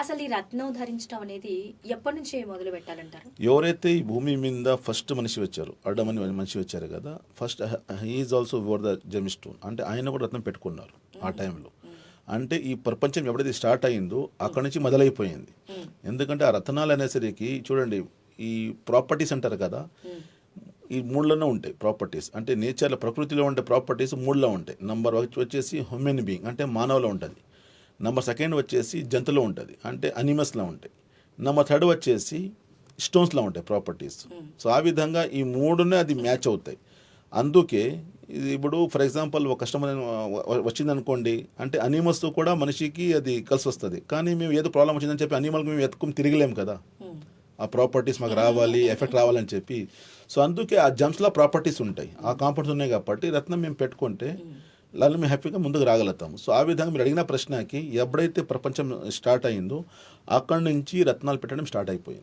అసలు ఈ రత్నం ధరించడం అనేది ఎప్పటి నుంచి మొదలు పెట్టాలంటారు? ఎవరైతే ఈ భూమి మీద ఫస్ట్ మనిషి వచ్చారు, అడ్డమని మనిషి వచ్చారు కదా, first he's also over the gemstone, అంటే ఆయన కూడా రత్నం పెట్టుకున్నారు ఆ టైంలో. అంటే ఈ ప్రపంచం ఎప్పుడైతే స్టార్ట్ అయిందో అక్కడి నుంచి మొదలైపోయింది. ఎందుకంటే ఆ రత్నాలు అనేసరికి చూడండి, ఈ ప్రాపర్టీస్ అంటారు కదా, ఈ మూడులోనే ఉంటాయి ప్రాపర్టీస్. అంటే నేచర్లో, ప్రకృతిలో ఉండే ప్రాపర్టీస్ మూడులో ఉంటాయి. నంబర్ వచ్చేసి హ్యూమన్ బీయింగ్, అంటే మానవులో ఉంటుంది. నెంబర్ సెకండ్ వచ్చేసి జంతువులో ఉంటుంది, అంటే అనిమల్స్లో ఉంటాయి. నెంబర్ థర్డ్ వచ్చేసి స్టోన్స్లో ఉంటాయి ప్రాపర్టీస్. సో ఆ విధంగా ఈ మూడునే అది మ్యాచ్ అవుతాయి. అందుకే ఇది ఇప్పుడు ఫర్ ఎగ్జాంపుల్ ఒక కస్టమర్ వచ్చిందనుకోండి, అంటే అనిమల్స్తో కూడా మనిషికి అది కలిసి వస్తుంది. కానీ మేము ఏదో ప్రాబ్లం వచ్చిందని చెప్పి అనిమల్కి మేము ఎత్తుకుని తిరగలేము కదా, ఆ ప్రాపర్టీస్ మాకు రావాలి, ఎఫెక్ట్ రావాలని చెప్పి. సో అందుకే ఆ జమ్స్లో ప్రాపర్టీస్ ఉంటాయి, ఆ కాంపౌండ్స్ ఉన్నాయి కాబట్టి రత్నం మేము పెట్టుకుంటే దాన్ని మేము హ్యాపీగా ముందుకు రాగలుగుతాము. సో ఆ విధంగా మీరు అడిగిన ప్రశ్నకి ఎప్పుడైతే ప్రపంచం స్టార్ట్ అయిందో అక్కడి నుంచి రత్నాలు పెట్టడం స్టార్ట్ అయిపోయింది.